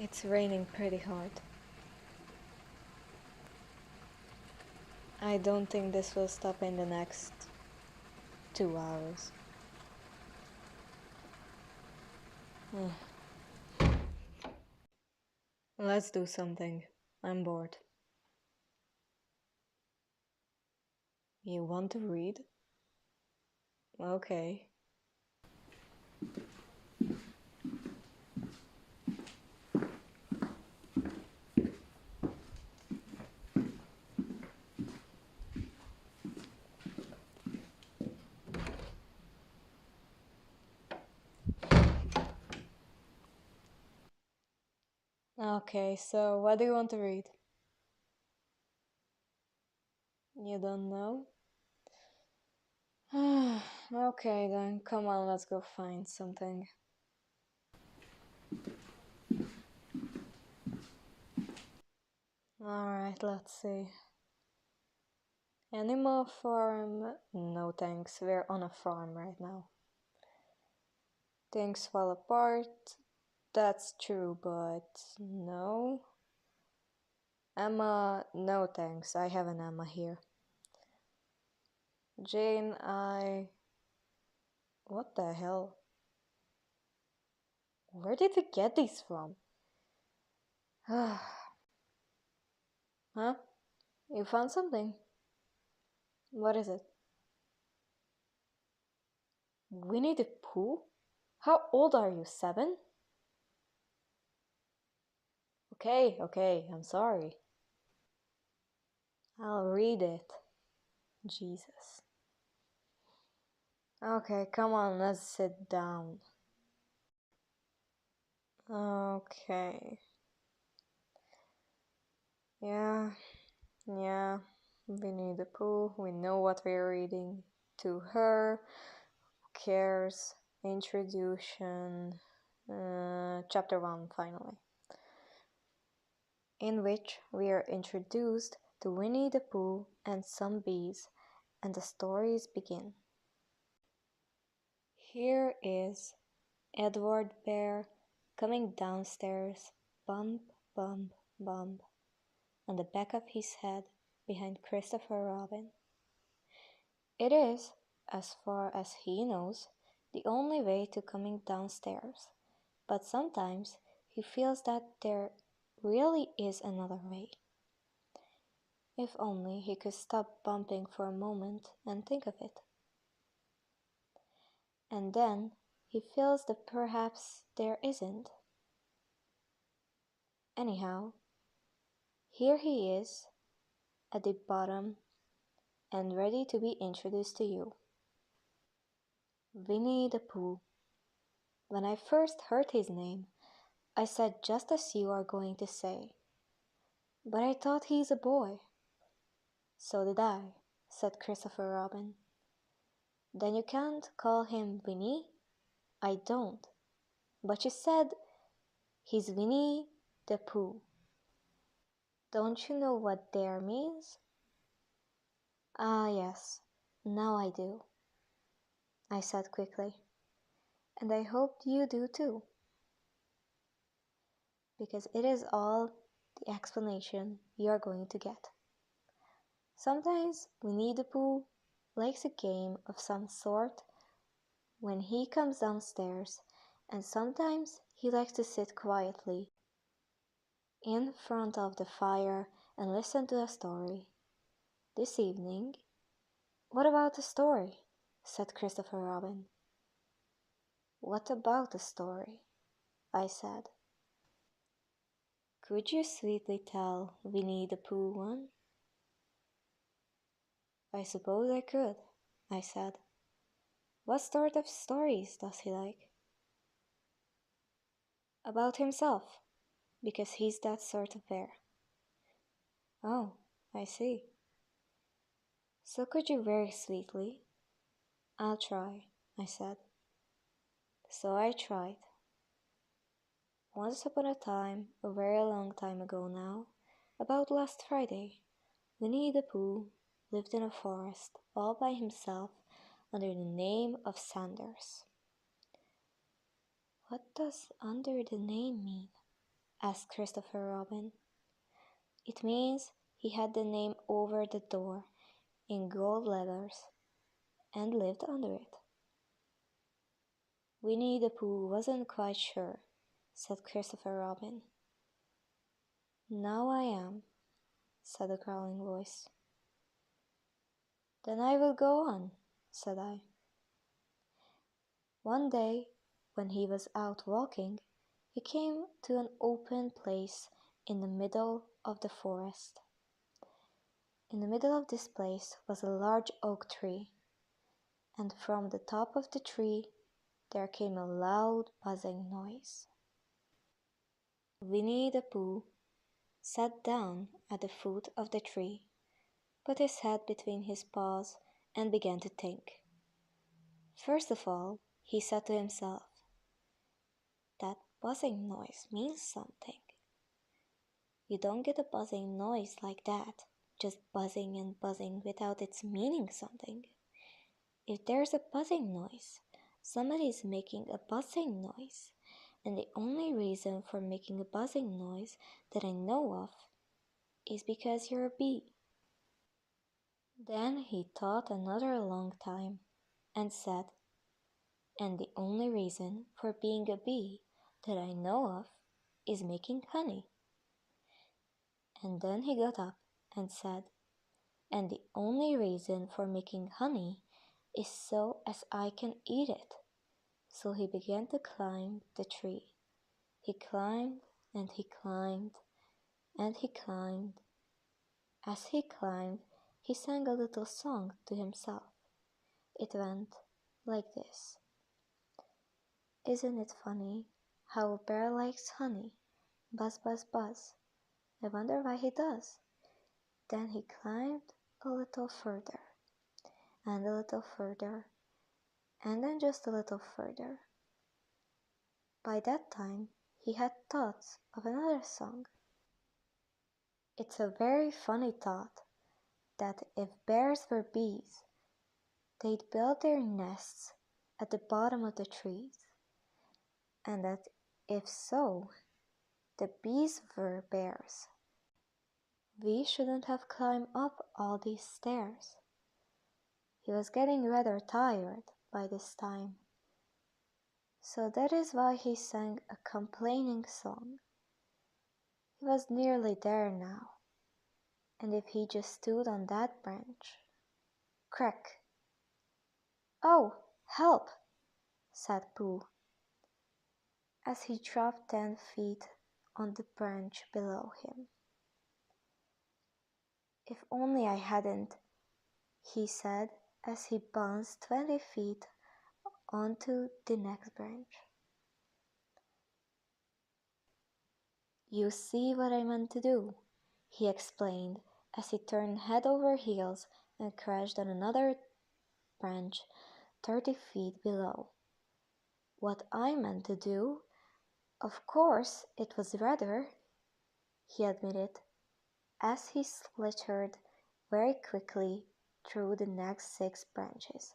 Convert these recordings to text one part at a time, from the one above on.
It's raining pretty hard. I don't think this will stop in the next 2 hours. Let's do something. I'm bored. You want to read? Okay. Okay, so what do you want to read? You don't know? Okay then, come on, let's go find something. Alright, let's see. Animal farm? No thanks, we're on a farm right now. Things fall apart. That's true, but no. Emma, no thanks, I have an Emma here. Jane, What the hell? Where did we get these from? Huh? You found something? What is it? Winnie the Pooh? How old are you, 7? Okay, I'm sorry. I'll read it. Jesus. Okay, come on, let's sit down. Okay. Yeah, Winnie the Pooh, we know what we're reading. To her, who cares? Introduction. Chapter 1, finally. In which we are introduced to Winnie the Pooh and some bees, and the stories begin. Here is Edward Bear coming downstairs, bump, bump, bump, on the back of his head behind Christopher Robin. It is, as far as he knows, the only way to coming downstairs, but sometimes he feels that there really is another way. If only he could stop bumping for a moment and think of it. And then he feels that perhaps there isn't. Anyhow, here he is, at the bottom, and ready to be introduced to you. Winnie the Pooh. When I first heard his name, I said just as you are going to say. But I thought he's a boy. So did I, said Christopher Robin. Then you can't call him Winnie? I don't. But you said he's Winnie the Pooh. Don't you know what there means? Ah, yes, now I do, I said quickly. And I hope you do too. Because it is all the explanation you are going to get. Sometimes Winnie the Pooh likes a game of some sort when he comes downstairs, and sometimes he likes to sit quietly in front of the fire and listen to a story. This evening, what about the story? Said Christopher Robin. What about the story? I said. Could you sweetly tell Winnie the Pooh one? I suppose I could, I said. What sort of stories does he like? About himself, because he's that sort of bear. Oh, I see. So could you very sweetly? I'll try, I said. So I tried. Once upon a time, a very long time ago now, about last Friday, Winnie the Pooh lived in a forest all by himself under the name of Sanders. What does under the name mean? asked Christopher Robin. It means he had the name over the door in gold letters and lived under it. Winnie the Pooh wasn't quite sure, said Christopher Robin. Now I am, said a growling voice. Then I will go on, said I. One day, when he was out walking, he came to an open place in the middle of the forest. In the middle of this place was a large oak tree, and from the top of the tree there came a loud buzzing noise. Winnie the Pooh sat down at the foot of the tree, put his head between his paws, and began to think. First of all, he said to himself, "That buzzing noise means something. You don't get a buzzing noise like that, just buzzing and buzzing without its meaning something. If there's a buzzing noise, somebody is making a buzzing noise, and the only reason for making a buzzing noise that I know of is because you're a bee." Then he thought another long time and said, "And the only reason for being a bee that I know of is making honey." And then he got up and said, "And the only reason for making honey is so as I can eat it." So he began to climb the tree. He climbed and he climbed and he climbed. As he climbed, he sang a little song to himself. It went like this. "Isn't it funny how a bear likes honey? Buzz, buzz, buzz. I wonder why he does." Then he climbed a little further, and a little further, and then just a little further. By that time he had thoughts of another song. It's a very funny thought that if bears were bees, they'd build their nests at the bottom of the trees, and that if so, the bees were bears, we shouldn't have climbed up all these stairs. He was getting rather tired by this time, so that is why he sang a complaining song. He was nearly there now, and if he just stood on that branch, crack! "Oh, help!" said Pooh, as he dropped 10 feet on the branch below him. "If only I hadn't," he said as he bounced 20 feet onto the next branch. "You see what I meant to do," he explained as he turned head over heels and crashed on another branch 30 feet below. "What I meant to do? Of course it was rather," he admitted, as he slickered very quickly through the next 6 branches.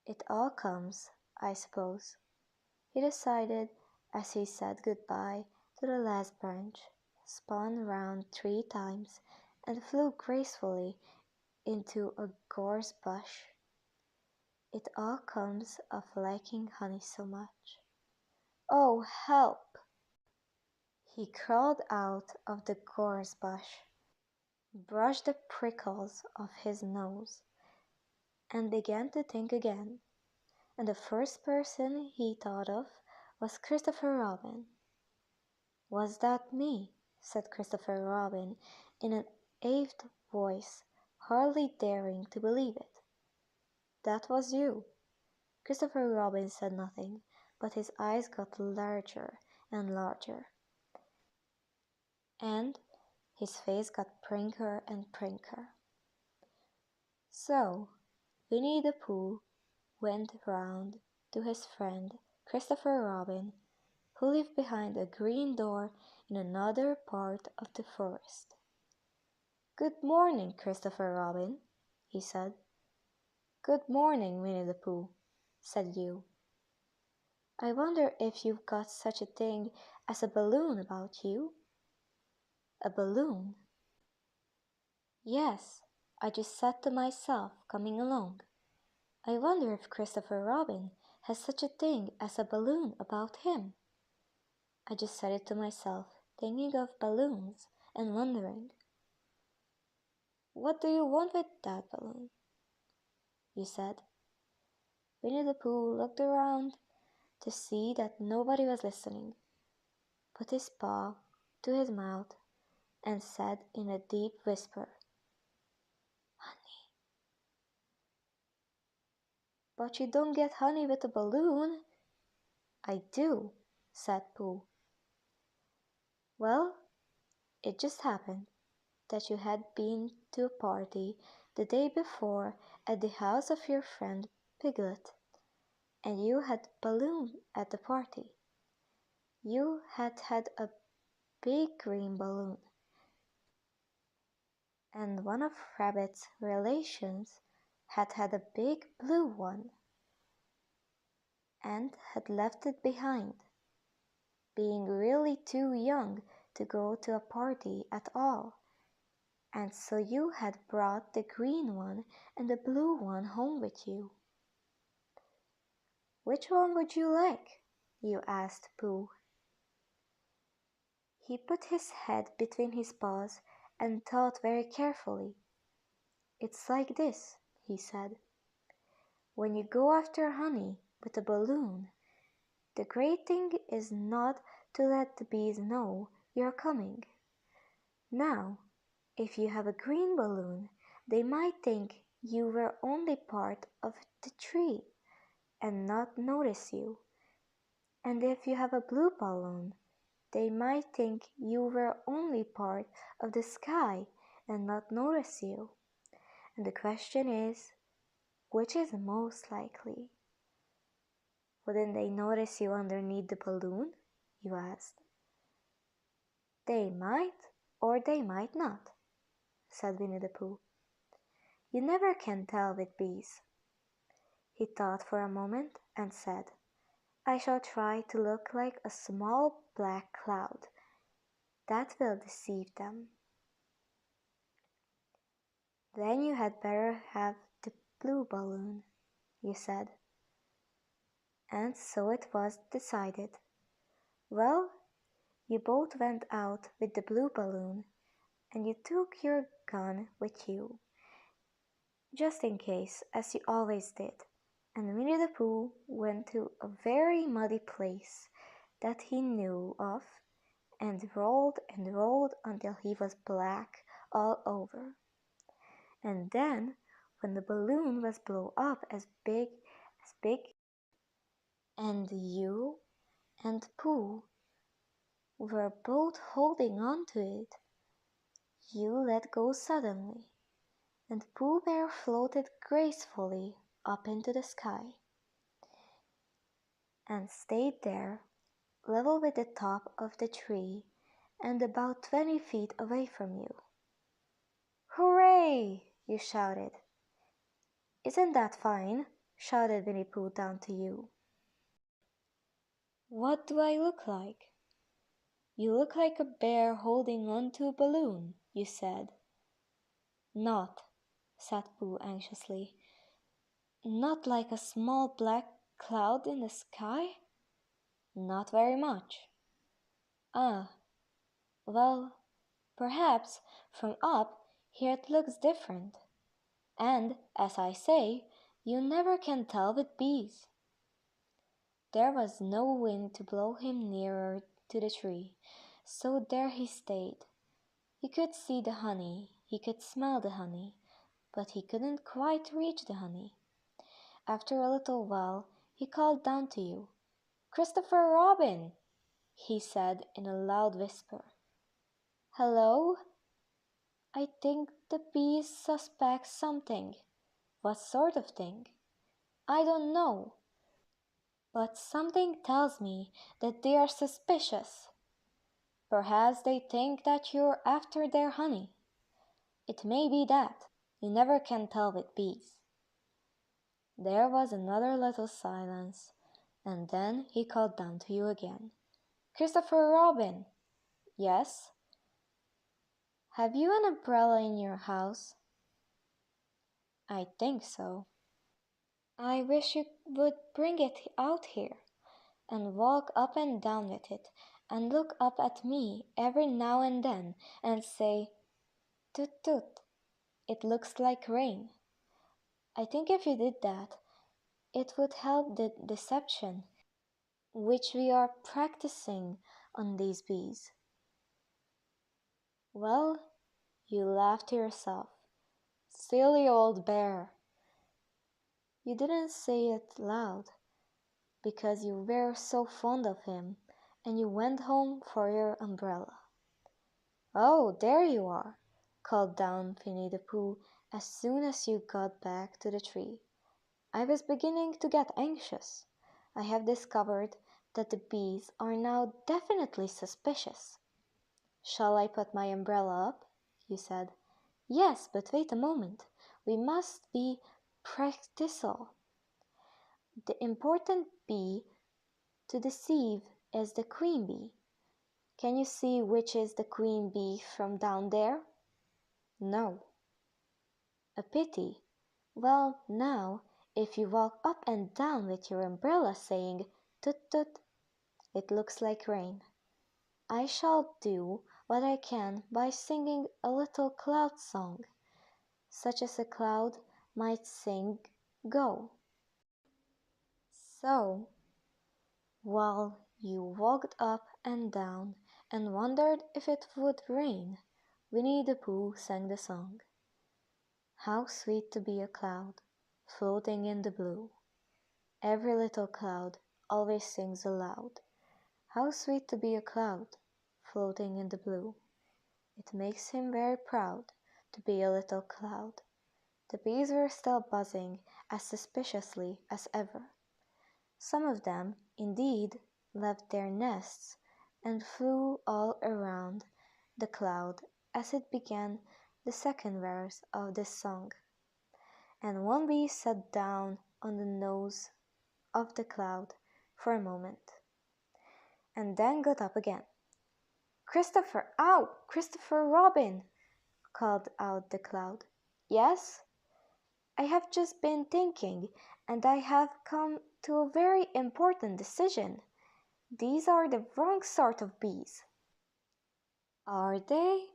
"It all comes, I suppose," he decided as he said goodbye to the last branch, spun round 3 times, and flew gracefully into a gorse bush. "It all comes of liking honey so much. Oh, help!" He crawled out of the gorse bush, brushed the prickles off his nose, and began to think again, and the first person he thought of was Christopher Robin. "Was that me?" said Christopher Robin in an awed voice, hardly daring to believe it. "That was you." Christopher Robin said nothing, but his eyes got larger and larger, and his face got prinker and prinker. So Winnie the Pooh went round to his friend Christopher Robin, who lived behind a green door in another part of the forest. "Good morning, Christopher Robin," he said. "Good morning, Winnie the Pooh," said you. "I wonder if you've got such a thing as a balloon about you." "A balloon?" "Yes," I just said to myself coming along. "I wonder if Christopher Robin has such a thing as a balloon about him." I just said it to myself, thinking of balloons and wondering. "What do you want with that balloon?" you said. Winnie the Pooh looked around to see that nobody was listening, put his paw to his mouth, and said in a deep whisper, "Honey." "But you don't get honey with a balloon." "I do," said Pooh. "Well, it just happened that you had been to a party the day before at the house of your friend Piglet, and you had a balloon at the party. You had had a big green balloon, and one of Rabbit's relations had had a big blue one, and had left it behind, being really too young to go to a party at all, and so you had brought the green one and the blue one home with you." "Which one would you like?" you asked Pooh. He put his head between his paws and thought very carefully. "It's like this," he said. "When you go after honey with a balloon, the great thing is not to let the bees know you're coming. Now, if you have a green balloon, they might think you were only part of the tree and not notice you. And if you have a blue balloon, they might think you were only part of the sky and not notice you. And the question is, which is most likely?" "Wouldn't they notice you underneath the balloon?" you asked. "They might, or they might not," said Winnie the Pooh. "You never can tell with bees." He thought for a moment and said, "I shall try to look like a small black cloud. That will deceive them." "Then you had better have the blue balloon," you said. And so it was decided. Well, you both went out with the blue balloon, and you took your gun with you, just in case, as you always did. And Winnie the Pooh went to a very muddy place that he knew of, and rolled until he was black all over. And then, when the balloon was blown up as big, and you and Pooh were both holding on to it, you let go suddenly, and Pooh Bear floated gracefully up into the sky, and stayed there, level with the top of the tree, and about 20 feet away from you. "Hooray!" you shouted. "Isn't that fine?" shouted Winnie Pooh down to you. "What do I look like?" "You look like a bear holding on to a balloon," you said. "Not," said Pooh anxiously, "not like a small black cloud in the sky?" "Not very much." "Ah, well, perhaps from up here it looks different. And, as I say, you never can tell with bees." There was no wind to blow him nearer to the tree, so there he stayed. He could see the honey, he could smell the honey, but he couldn't quite reach the honey. After a little while he called down to you. "Christopher Robin!" he said in a loud whisper. "Hello? I think the bees suspect something." "What sort of thing?" "I don't know, but something tells me that they are suspicious. Perhaps they think that you're after their honey. It may be that. You never can tell with bees." There was another little silence, and then he called down to you again. Christopher Robin. Yes? Have you an umbrella in your house? I think so. I wish you would bring it out here and walk up and down with it and look up at me every now and then and say, toot toot, it looks like rain. I think if you did that, it would help the deception which we are practicing on these bees. Well, you laughed to yourself. Silly old bear. You didn't say it loud because you were so fond of him and you went home for your umbrella. Oh, there you are, called down Winnie the Pooh as soon as you got back to the tree. I was beginning to get anxious. I have discovered that the bees are now definitely suspicious. Shall I put my umbrella up? You said. Yes, but wait a moment. We must be practical. The important bee to deceive is the queen bee. Can you see which is the queen bee from down there? No. A pity. Well, now, if you walk up and down with your umbrella saying, toot toot, it looks like rain. I shall do what I can by singing a little cloud song, such as a cloud might sing, go. So, while you walked up and down and wondered if it would rain, Winnie the Pooh sang the song. How sweet to be a cloud, floating in the blue. Every little cloud always sings aloud. How sweet to be a cloud, floating in the blue. It makes him very proud to be a little cloud. The bees were still buzzing as suspiciously as ever. Some of them, indeed, left their nests and flew all around the cloud as it began the second verse of this song. And one bee sat down on the nose of the cloud for a moment, and then got up again. Christopher, ow! Christopher Robin! Called out the cloud. Yes? I have just been thinking, and I have come to a very important decision. These are the wrong sort of bees. Are they?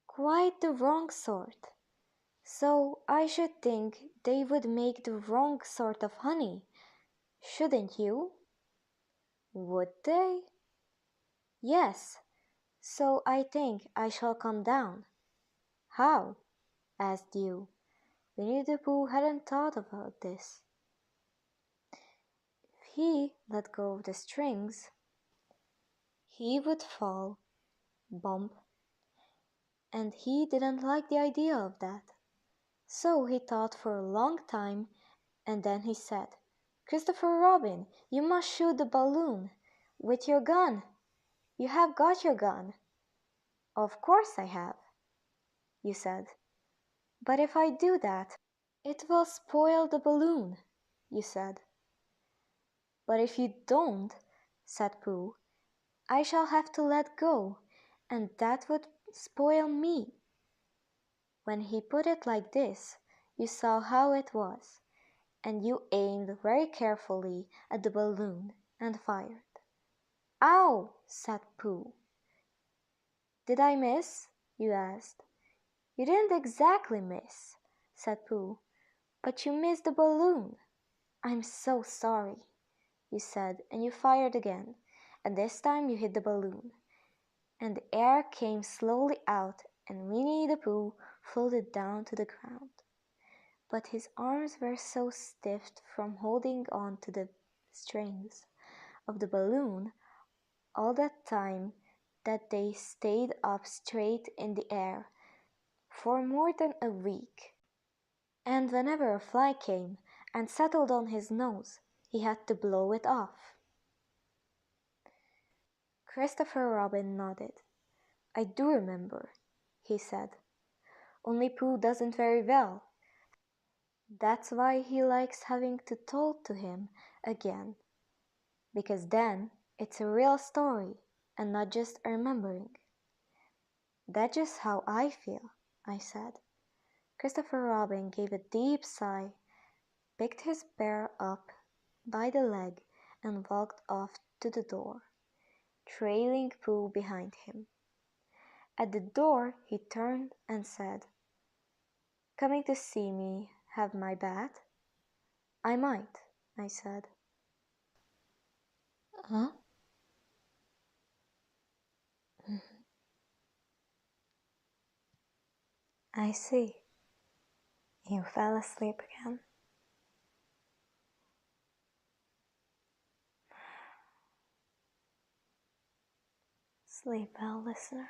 Quite the wrong sort. So I should think they would make the wrong sort of honey, shouldn't you? Would they? Yes. So I think I shall come down. How? Asked you. Winnie the Pooh hadn't thought about this. If he let go of the strings, he would fall, bump, and he didn't like the idea of that. So he thought for a long time, and then he said, Christopher Robin, you must shoot the balloon with your gun. You have got your gun. Of course I have, you said. But if I do that, it will spoil the balloon, you said. But if you don't, said Pooh, I shall have to let go, and that would spoil me. When he put it like this, you saw how it was, and you aimed very carefully at the balloon and fired. Ow! Said Pooh. Did I miss? You asked. You didn't exactly miss, said Pooh, but you missed the balloon. I'm so sorry, you said, and you fired again, and this time you hit the balloon, and the air came slowly out, and Winnie the Pooh floated down to the ground. But his arms were so stiff from holding on to the strings of the balloon all that time that they stayed up straight in the air for more than a week. And whenever a fly came and settled on his nose, he had to blow it off. Christopher Robin nodded. I do remember, he said. Only Pooh doesn't very well. That's why he likes having to talk to him again, because then it's a real story and not just a remembering. That's just how I feel, I said. Christopher Robin gave a deep sigh, picked his bear up by the leg, and walked off to the door, trailing Pooh behind him. At the door he turned and said, "Coming to see me have my bath?" "I might," I said. "Huh?" "I see. You fell asleep again." Sleep well, listener.